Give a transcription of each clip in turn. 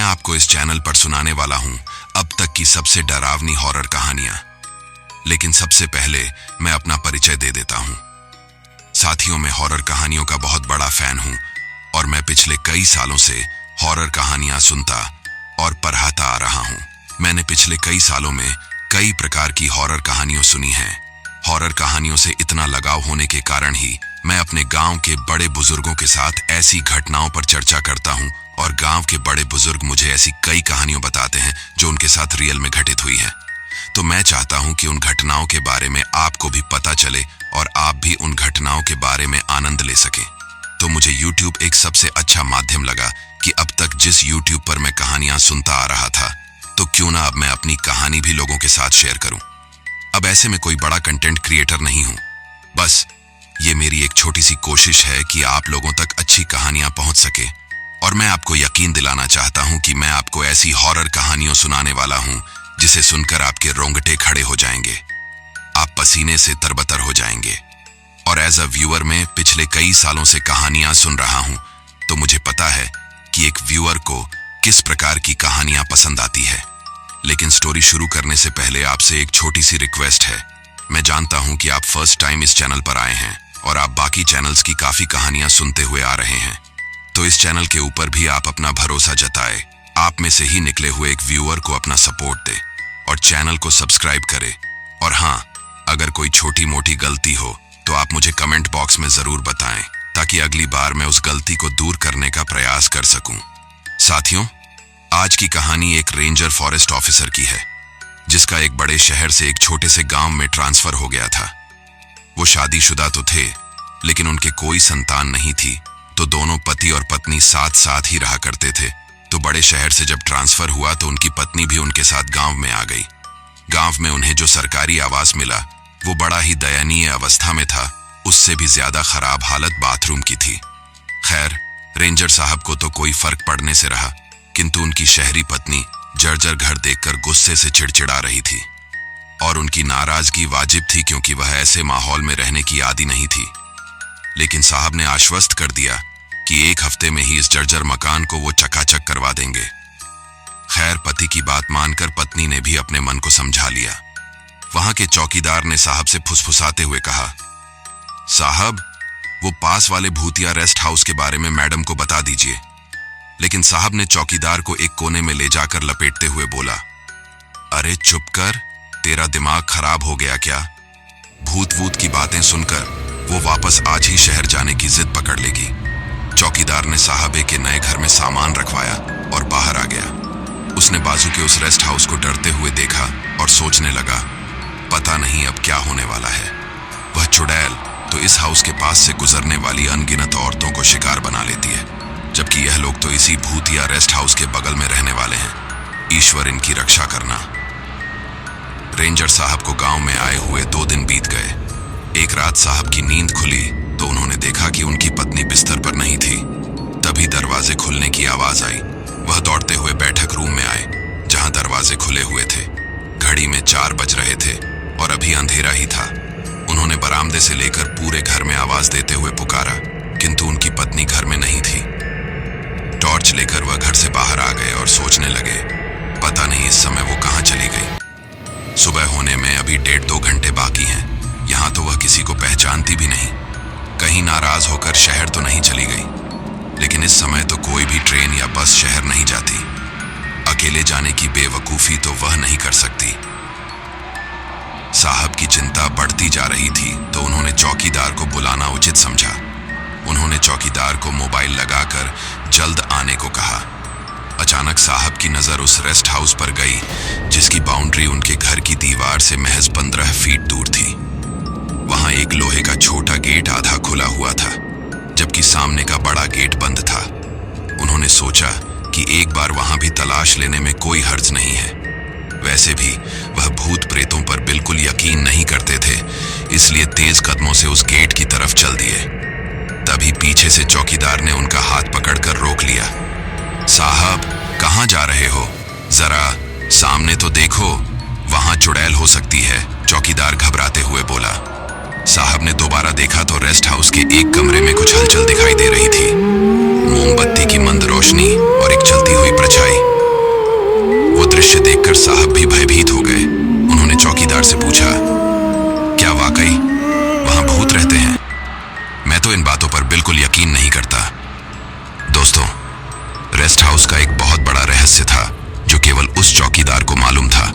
आपको इस चैनल पर सुनाने वाला हूं अब तक की सबसे डरावनी हॉरर कहानियां। लेकिन सबसे पहले मैं अपना परिचय दे देता हूं। साथियों, मैं हॉरर कहानियों का बहुत बड़ा फैन हूं और मैं पिछले कई सालों से हॉरर कहानियां सुनता और पढ़ाता आ रहा हूं। मैंने पिछले कई सालों में कई प्रकार की हॉरर कहानियां सुनी हैं। हॉरर कहानियों से इतना लगाव होने के कारण ही मैं अपने गांव के बड़े बुजुर्गों के साथ ऐसी घटनाओं पर चर्चा करता हूं और गांव के बड़े बुजुर्ग मुझे ऐसी कई कहानियां बताते हैं जो उनके साथ रियल में घटित हुई है। तो मैं चाहता हूं कि उन घटनाओं के बारे में आपको भी पता चले और आप भी उन घटनाओं के बारे में आनंद ले सकें। तो मुझे YouTube एक सबसे अच्छा माध्यम लगा कि अब तक जिस YouTube पर मैं कहानियां सुनता आ रहा था, तो क्यों ना अब मैं अपनी कहानी भी लोगों के साथ शेयर करूं। अब ऐसे में कोई बड़ा कंटेंट क्रिएटर नहीं हूं, बस ये मेरी एक छोटी सी कोशिश है कि आप लोगों तक अच्छी कहानियां पहुंच सके। और मैं आपको यकीन दिलाना चाहता हूं कि मैं आपको ऐसी हॉरर कहानियों सुनाने वाला हूं जिसे सुनकर आपके रोंगटे खड़े हो जाएंगे, आप पसीने से तरबतर हो जाएंगे। और एज अ व्यूअर में पिछले कई सालों से कहानियां सुन रहा हूं, तो मुझे पता है कि एक व्यूअर को किस प्रकार की कहानियां पसंद आती है। लेकिन स्टोरी शुरू करने से पहले आपसे एक छोटी सी रिक्वेस्ट है। मैं जानता हूं कि आप फर्स्ट टाइम इस चैनल पर आए हैं और आप बाकी चैनल्स की काफी कहानियां सुनते हुए आ रहे हैं, तो इस चैनल के ऊपर भी आप अपना भरोसा जताए, आप में से ही निकले हुए एक व्यूअर को अपना सपोर्ट दे और चैनल को सब्सक्राइब करे। और हाँ, अगर कोई छोटी मोटी गलती हो तो आप मुझे कमेंट बॉक्स में जरूर बताएं, ताकि अगली बार मैं उस गलती को दूर करने का प्रयास कर सकूं। साथियों, आज की कहानी एक रेंजर फॉरेस्ट ऑफिसर की है, जिसका एक बड़े शहर से एक छोटे से गांव में ट्रांसफर हो गया था। वो शादीशुदा तो थे, लेकिन उनके कोई संतान नहीं थी, तो दोनों पति और पत्नी साथ साथ ही रहा करते थे। तो बड़े शहर से जब ट्रांसफर हुआ तो उनकी पत्नी भी उनके साथ गांव में आ गई। गांव में उन्हें जो सरकारी आवास मिला वो बड़ा ही दयनीय अवस्था में था, उससे भी ज्यादा खराब हालत बाथरूम की थी। खैर, रेंजर साहब को तो कोई फर्क पड़ने से रहा, किंतु उनकी शहरी पत्नी जर्जर घर देखकर गुस्से से चिड़चिड़ा रही थी और उनकी नाराजगी वाजिब थी, क्योंकि वह ऐसे माहौल में रहने की आदी नहीं थी। लेकिन साहब ने आश्वस्त कर दिया कि एक हफ्ते में ही इस जर्जर मकान को वो चकाचक करवा देंगे। खैर, पति की बात मानकर पत्नी ने भी अपने मन को समझा लिया। वहां के चौकीदार ने साहब से फुसफुसाते हुए कहा, साहब, वो पास वाले भूतिया रेस्ट हाउस के बारे में मैडम को बता दीजिए। लेकिन साहब ने चौकीदार को एक कोने में ले जाकर लपेटते हुए बोला, अरे चुप कर, तेरा दिमाग खराब हो गया क्या? भूत वूत की बातें सुनकर वो वापस आज ही शहर जाने की जिद पकड़ लेगी। चौकीदार ने साहबे के नए घर में सामान रखवाया और बाहर आ गया। उसने बाजू के उस रेस्ट हाउस को डरते हुए देखा और सोचने लगा, पता नहीं अब क्या होने वाला है। वह चुड़ैल तो इस हाउस के पास से गुजरने वाली अनगिनत औरतों को शिकार बना लेती है, जबकि यह लोग तो इसी भूतिया रेस्ट हाउस के बगल में रहने वाले हैं। ईश्वर इनकी रक्षा करना। रेंजर साहब को गांव में आए हुए 2 दिन बीत गए। एक रात साहब की नींद खुली तो उन्होंने देखा कि उनकी पत्नी बिस्तर पर नहीं थी। तभी दरवाजे खुलने की आवाज आई। वह दौड़ते हुए बैठक रूम में आए, जहां दरवाजे खुले हुए थे। घड़ी में 4 बज रहे थे और अभी अंधेरा ही था। उन्होंने बरामदे से लेकर पूरे घर में आवाज देते हुए पुकारा, किंतु उनकी पत्नी घर में नहीं थी। टॉर्च लेकर वह घर से बाहर आ गए और सोचने लगे, पता नहीं इस समय वो कहां चली गई। सुबह होने में अभी 1.5-2 घंटे बाकी हैं। यहां तो वह किसी को पहचानती भी नहीं। कहीं नाराज होकर शहर तो नहीं चली गई। लेकिन इस समय तो कोई भी ट्रेन या बस शहर नहीं जाती। अकेले जाने की बेवकूफी तो वह नहीं कर सकती। साहब की चिंता बढ़ती जा रही थी, तो उन्होंने चौकीदार को बुलाना उचित समझा। उन्होंने चौकीदार को मोबाइल लगाकर जल्द आने को कहा। अचानक साहब की नजर उस रेस्ट हाउस पर गई, जिसकी बाउंड्री उनके घर की दीवार से महज 15 फीट दूर थी। वहां एक लोहे का छोटा गेट आधा खुला हुआ था, जबकि सामने का बड़ा गेट बंद था। उन्होंने सोचा कि एक बार वहां भी तलाश लेने में कोई हर्ज नहीं है। वैसे भी वह भूत प्रेतों पर बिल्कुल यकीन नहीं करते थे, इसलिए तेज कदमों से उस गेट की तरफ चल दिए। तभी पीछे से चौकीदार ने उनका हाथ पकड़कर रोक लिया। साहब, कहां जा रहे हो? जरा सामने तो देखो, वहां चुड़ैल हो सकती है, चौकीदार घबराते हुए बोला। साहब ने दोबारा देखा तो रेस्ट हाउस के एक कमरे में कुछ हलचल दिखाई दे रही थी। मोमबत्ती की मंद रोशनी और एक जलती हुई परछाई। साहब भी भयभीत हो गए। उन्होंने चौकीदार से पूछा, क्या वाकई वहां भूत रहते हैं? मैं तो इन बातों पर बिल्कुल यकीन नहीं करता। दोस्तों, रेस्ट हाउस का एक बहुत बड़ा रहस्य था जो केवल उस चौकीदार को मालूम था।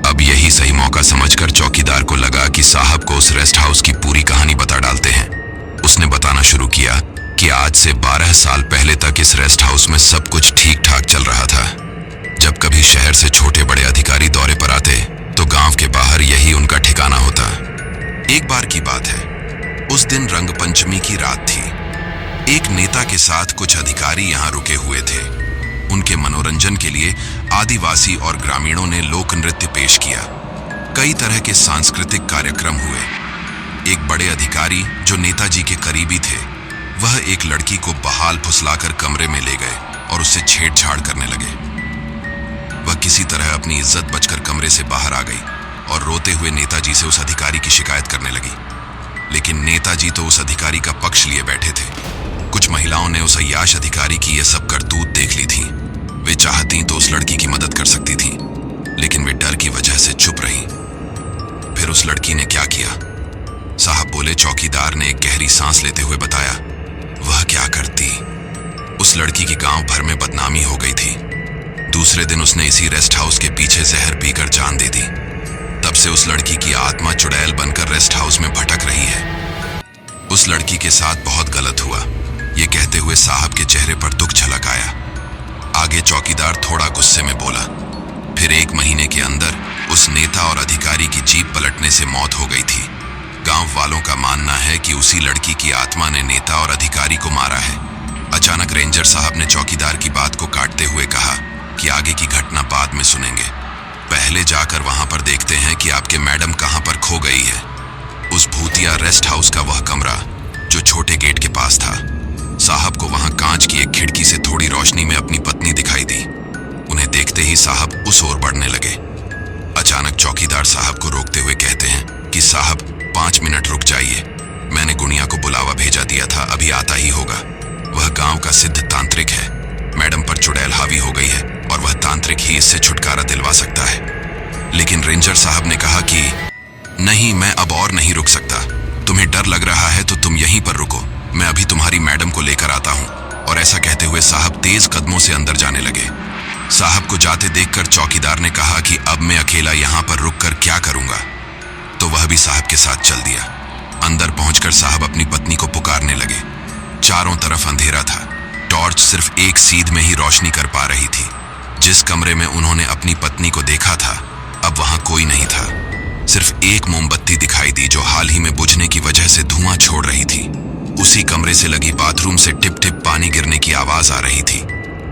अब यही सही मौका समझकर चौकीदार को लगा कि साहब को उस रेस्ट हाउस की पूरी कहानी बता डालते हैं। उसने बताना शुरू किया कि आज से 12 साल पहले तक इस रेस्ट हाउस में सब कुछ ठीक ठाक चल रहा था। जब कभी शहर से छोटे बड़े अधिकारी दौरे पर आते तो गांव के बाहर यही उनका ठिकाना होता। एक बार की बात है, उस दिन रंगपंचमी की रात थी। एक नेता के साथ कुछ अधिकारी यहाँ रुके हुए थे। उनके मनोरंजन के लिए आदिवासी और ग्रामीणों ने लोक नृत्य पेश किया। कई तरह के सांस्कृतिक कार्यक्रम हुए। एक बड़े अधिकारी जो नेताजी के करीबी थे, वह एक लड़की को बहाल फुसलाकर कमरे में ले गए और उससे छेड़छाड़ करने लगे। वह किसी तरह अपनी इज्जत बचकर कमरे से बाहर आ गई और रोते हुए नेताजी से उस अधिकारी की शिकायत करने लगी। लेकिन नेताजी तो उस अधिकारी का पक्ष लिए बैठे थे। कुछ महिलाओं ने उस अय्याश अधिकारी की यह सब करतूत देख ली थी। वे चाहती तो उस लड़की की मदद कर सकती थी, लेकिन वे डर की वजह से चुप रहीं। फिर उस लड़की ने क्या किया? साहब बोले। चौकीदार ने एक गहरी सांस लेते हुए बताया, वह क्या करती? उस लड़की की गांव भर में बदनामी हो गई थी। दूसरे दिन उसने इसी रेस्ट हाउस के पीछे जहर पीकर जान दे दी। तब से उस लड़की की आत्मा चुड़ैल बनकर रेस्ट हाउस में भटक रही है। उस लड़की के साथ बहुत गलत हुआ। ये कहते हुए साहब के चेहरे पर दुख झलक आया। आगे चौकीदार थोड़ा गुस्से में बोला, फिर 1 महीने के अंदर उस नेता और अधिकारी की जीप पलटने से मौत हो गई थी। गांव वालों का मानना है कि उसी लड़की की आत्मा ने नेता और अधिकारी को मारा है। अचानक रेंजर साहब ने चौकीदार की बात को काटते हुए कहा कि आगे की घटना बाद में सुनेंगे, पहले जाकर वहां पर देखते हैं कि आपके मैडम कहां पर खो गई है। उस भूतिया रेस्ट हाउस का वह कमरा जो छोटे गेट के पास था, साहब को वहां कांच की एक खिड़की से थोड़ी रोशनी में अपनी पत्नी दिखाई दी। उन्हें देखते ही साहब उस ओर बढ़ने लगे। अचानक चौकीदार साहब को रोकते हुए कहते हैं कि साहब 5 मिनट रुक जाइए, मैंने गुड़िया को बुलावा भेजा दिया था, अभी आता ही होगा। वह गांव का सिद्ध तांत्रिक है। मैडम पर चुड़ैल हावी हो गई है और वह तांत्रिक ही इससे छुटकारा दिलवा सकता है। लेकिन रेंजर साहब ने कहा कि नहीं, मैं अब और नहीं रुक सकता। तुम्हें डर लग रहा है तो तुम यहीं पर रुको, मैं अभी तुम्हारी मैडम को लेकर आता हूं। और ऐसा कहते हुए साहब तेज कदमों से अंदर जाने लगे। साहब को जाते देखकर चौकीदार ने कहा कि अब मैं अकेला यहां पर रुककर क्या करूंगा, तो वह भी साहब के साथ चल दिया। अंदर पहुंचकर साहब अपनी पत्नी को पुकारने लगे। चारों तरफ अंधेरा था। टॉर्च सिर्फ एक सीध में ही रोशनी कर पा रही थी। जिस कमरे में उन्होंने अपनी पत्नी को देखा था, अब वहां कोई नहीं था। सिर्फ एक मोमबत्ती दिखाई दी जो हाल ही में बुझने की वजह से धुआं छोड़ रही थी। उसी कमरे से लगी बाथरूम से टिप टिप पानी गिरने की आवाज आ रही थी।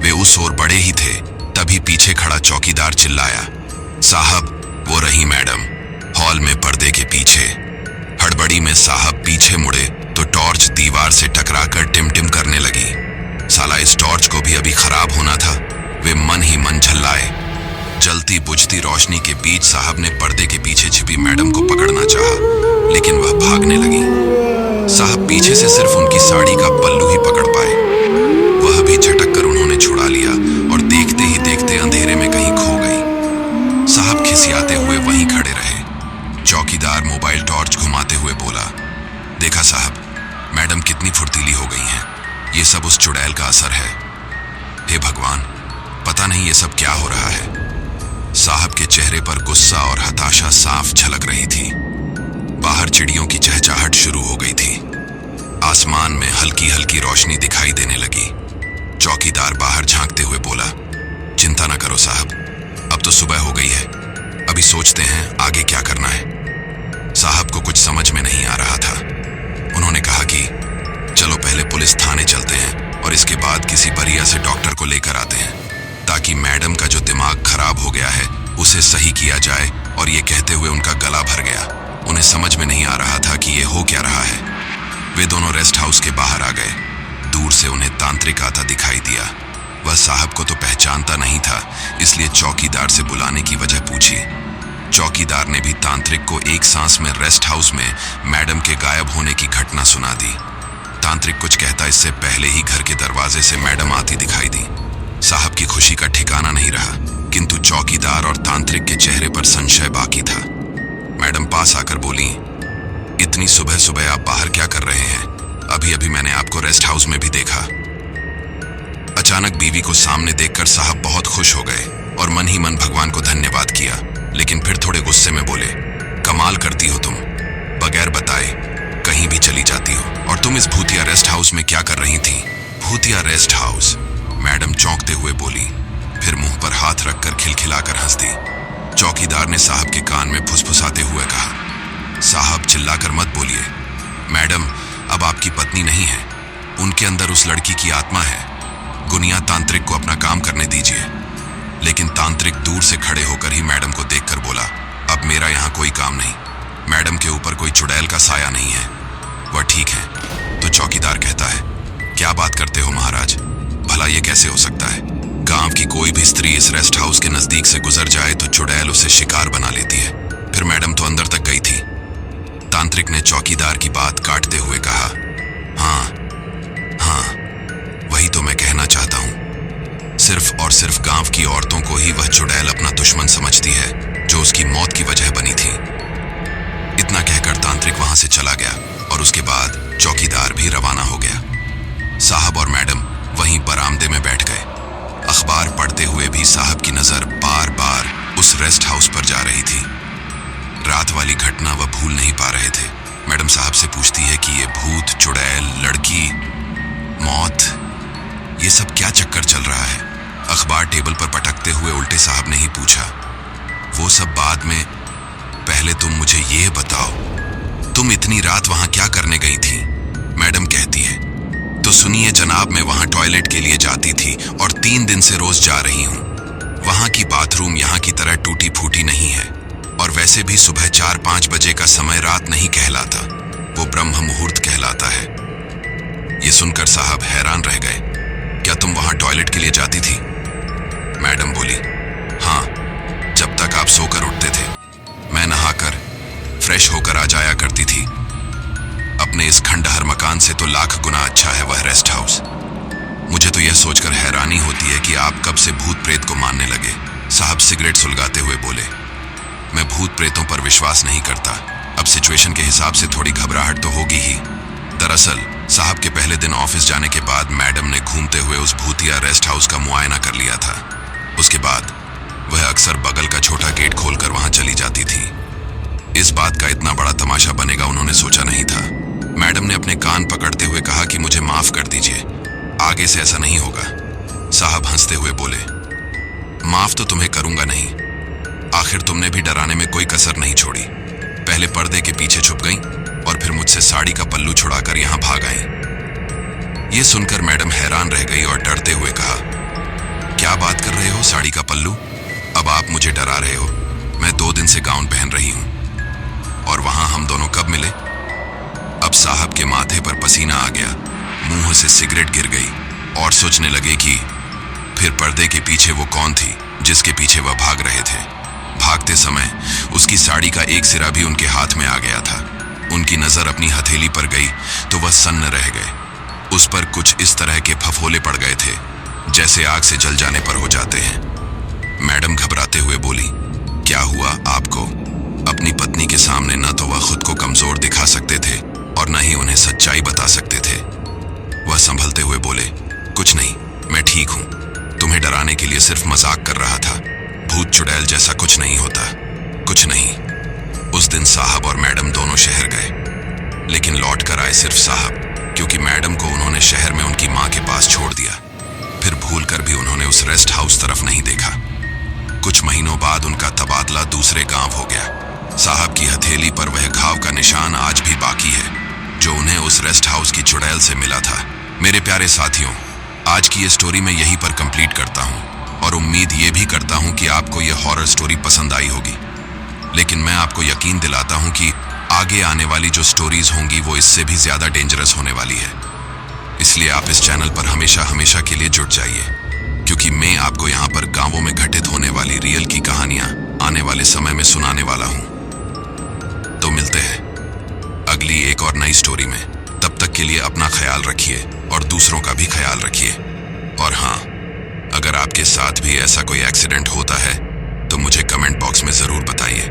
वे उस ओर बढ़े ही थे, तभी पीछे खड़ा चौकीदार चिल्लाया, साहब वो रही मैडम, हॉल में पर्दे के पीछे। हड़बड़ी में साहब पीछे मुड़े तो टॉर्च दीवार से टकराकर टिमटिम करने लगी। साला इस टॉर्च को भी अभी खराब होना था। वे मन ही मन झल्लाए। जलती बुझती रोशनी के बीच साहब ने पर्दे के पीछे छिपी मैडम को पकड़ना चाहा, लेकिन वह भागने लगी। साहब पीछे से सिर्फ उनकी साड़ी का पल्लू ही पकड़ पाए। वह भी झटक कर उन्होंने छुड़ा लिया और देखते ही देखते अंधेरे में कहीं खो गई। साहब खिसियाते हुए वहीं खड़े रहे। चौकीदार मोबाइल टॉर्च घुमाते हुए बोला, देखा साहब, मैडम कितनी फुर्तीली हो गई हैं। ये सब उस चुड़ैल का असर है। हे भगवान, पता नहीं ये सब क्या हो रहा है। साहब के चेहरे पर गुस्सा और हताशा साफ झलक रही थी। बाहर चिड़ियों की चहचहाहट शुरू हो गई थी। आसमान में हल्की हल्की रोशनी दिखाई देने लगी। चौकीदार बाहर झांकते हुए बोला, चिंता न करो साहब, अब तो सुबह हो गई है, अभी सोचते हैं आगे क्या करना है। साहब को कुछ समझ में नहीं आ रहा था। उन्होंने कहा कि चलो पहले पुलिस थाने चलते हैं और इसके बाद किसी बढ़िया से डॉक्टर को लेकर आते हैं, ताकि मैडम का जो दिमाग खराब हो गया है उसे सही किया जाए। और ये कहते हुए उनका गला भर गया। उन्हें समझ में नहीं आ रहा था कि ये हो क्या रहा है। वे दोनों रेस्ट हाउस के बाहर आ गए। दूर से उन्हें तांत्रिक आता दिखाई दिया। वह साहब को तो पहचानता नहीं था, इसलिए चौकीदार से बुलाने की वजह पूछी। चौकीदार ने भी तांत्रिक को एक सांस में रेस्ट हाउस में मैडम के गायब होने की घटना सुना दी। तांत्रिक कुछ कहता इससे पहले ही घर के दरवाजे से मैडम आती दिखाई दी। साहब की खुशी का ठिकाना नहीं रहा, किंतु चौकी चौकीदार और तांत्रिक के चेहरे पर संशय बाकी था। मैडम पास आकर बोली, इतनी सुबह सुबह आप बाहर क्या कर रहे हैं? अभी अभी मैंने आपको रेस्ट हाउस में भी देखा। अचानक बीवी को सामने देखकर साहब बहुत खुश हो गए और मन ही मन भगवान को धन्यवाद किया, लेकिन फिर थोड़े गुस्से में बोले, कमाल करती हो तुम, बगैर बताए कहीं भी चली जाती हो। और तुम इस भूतिया रेस्ट हाउस में क्या कर रही थी? भूतिया रेस्ट हाउस? मैडम चौंकते हुए बोली, फिर मुंह पर हाथ रखकर खिलखिलाकर हंस दी। चौकीदार ने साहब के कान में फुसफुसाते हुए कहा, साहब चिल्लाकर मत बोलिए, मैडम अब आपकी पत्नी नहीं है, उनके अंदर उस लड़की की आत्मा है। गुनिया तांत्रिक को अपना काम करने दीजिए। लेकिन तांत्रिक दूर से खड़े होकर ही मैडम को देखकर बोला, अब मेरा यहाँ कोई काम नहीं, मैडम के ऊपर कोई चुड़ैल का साया नहीं है, वह ठीक है। तो चौकीदार कहता है, क्या बात करते हो महाराज, भला ये कैसे हो सकता है? गांव की कोई भी स्त्री इस रेस्ट हाउस के नजदीक से गुजर जाए तो चुड़ैल उसे शिकार बना लेती है। फिर मैडम तो अंदर तक गई थी। तांत्रिक ने चौकीदार की बात काटते हुए कहा, हाँ हाँ, वही तो मैं कहना चाहता हूं। सिर्फ और सिर्फ गांव की औरतों को ही वह चुड़ैल अपना दुश्मन समझती है, जो उसकी मौत की वजह बनी थी। इतना कहकर तांत्रिक वहां से चला गया और उसके बाद चौकीदार भी रवाना हो गया। साहब और मैडम वहीं बरामदे में बैठ गए। अखबार पढ़ते हुए भी साहब की नजर बार बार उस रेस्ट हाउस पर जा रही थी। रात वाली घटना वह भूल नहीं पा रहे थे। मैडम साहब से पूछती है कि ये भूत, चुड़ैल, लड़की, मौत, ये सब क्या चक्कर चल रहा है? अखबार टेबल पर पटकते हुए उल्टे साहब ने ही पूछा, वो सब बाद में, पहले तुम मुझे ये बताओ, तुम इतनी रात वहां क्या करने गई थी? मैडम कहती है, तो सुनिए जनाब, मैं वहां टॉयलेट के लिए जाती थी और 3 दिन से रोज जा रही हूं। वहां की बाथरूम यहाँ की तरह टूटी फूटी नहीं है, और वैसे भी सुबह 4-5 बजे का समय रात नहीं कहलाता, वो ब्रह्म मुहूर्त कहलाता है। ये सुनकर साहब हैरान रह गए। क्या तुम वहां टॉयलेट के लिए जाती थी? मैडम बोली, हाँ, जब तक आप सोकर उठते थे मैं नहाकर फ्रेश होकर आ जाया करती थी। अपने इस खंडहर मकान से तो लाख गुना अच्छा है वह रेस्ट हाउस। मुझे तो यह सोचकर हैरानी होती है कि आप कब से भूत प्रेत को मानने लगे। साहब सिगरेट सुलगाते हुए बोले, मैं भूत प्रेतों पर विश्वास नहीं करता। अब सिचुएशन के हिसाब से थोड़ी घबराहट तो होगी ही। दरअसल साहब के पहले दिन ऑफिस जाने के बाद मैडम ने घूमते हुए उस भूतिया रेस्ट हाउस का मुआयना कर लिया था। उसके बाद वह अक्सर बगल का छोटा गेट खोलकर वहां चली जाती थी। इस बात का इतना बड़ा तमाशा बनेगा उन्होंने सोचा नहीं था। मैडम ने अपने कान पकड़ते हुए कहा कि मुझे माफ कर दीजिए, आगे से ऐसा नहीं होगा। साहब हंसते हुए बोले, माफ तो तुम्हें करूंगा नहीं, आखिर तुमने भी डराने में कोई कसर नहीं छोड़ी। पहले पर्दे के पीछे छुप गई और फिर मुझसे साड़ी का पल्लू छुड़ाकर यहां भाग आई। ये सुनकर मैडम हैरान रह गई और डरते हुए कहा, क्या बात कर रहे हो, साड़ी का पल्लू? अब आप मुझे डरा रहे हो? मैं 2 दिन से गाउन पहन रही हूं। और वहां हम दोनों कब मिले? अब साहब के माथे पर पसीना आ गया, मुंह से सिगरेट गिर गई और सोचने लगे कि फिर पर्दे के पीछे वो कौन थी जिसके पीछे वह भाग रहे थे। भागते समय उसकी साड़ी का एक सिरा भी उनके हाथ में आ गया था। उनकी नजर अपनी हथेली पर गई तो वह सन्न रह गए। उस पर कुछ इस तरह के फफोले पड़ गए थे जैसे आग से जल जाने पर हो जाते हैं। मैडम घबराते हुए बोली, क्या हुआ आपको? अपनी पत्नी के सामने न तो वह खुद को कमजोर दिखा सकते थे और न ही उन्हें सच्चाई बता सकते थे। वह संभलते हुए बोले, कुछ नहीं, मैं ठीक हूं, तुम्हें डराने के लिए सिर्फ मजाक कर रहा था। भूत चुड़ैल जैसा कुछ नहीं होता, कुछ नहीं। उस दिन साहब और मैडम दोनों शहर गए, लेकिन लौट कर आए सिर्फ साहब, क्योंकि मैडम को उन्होंने शहर में उनकी मां के पास छोड़ दिया। फिर भूलकर भी उन्होंने उस रेस्ट हाउस तरफ नहीं देखा। कुछ महीनों बाद उनका तबादला दूसरे गांव हो गया। साहब की हथेली पर वह घाव का निशान आज भी बाकी है जो उन्हें उस रेस्ट हाउस की चुड़ैल से मिला था। मेरे प्यारे साथियों, आज की ये स्टोरी मैं यहीं पर कंप्लीट करता हूं और उम्मीद ये भी करता हूं कि आपको यह हॉरर स्टोरी पसंद आई होगी। लेकिन मैं आपको यकीन दिलाता हूं कि आगे आने वाली जो स्टोरीज होंगी वो इससे भी ज्यादा डेंजरस होने वाली है। इसलिए आप इस चैनल पर हमेशा हमेशा के लिए जुड़ जाइए, क्योंकि मैं आपको यहाँ पर गांवों में घटित होने वाली रियल की कहानियां आने वाले समय में सुनाने वाला हूं। तो मिलते हैं अगली एक और नई स्टोरी में। तब तक के लिए अपना ख्याल रखिए और दूसरों का भी ख्याल रखिए। और हाँ, अगर आपके साथ भी ऐसा कोई एक्सीडेंट होता है जरूर बताइए।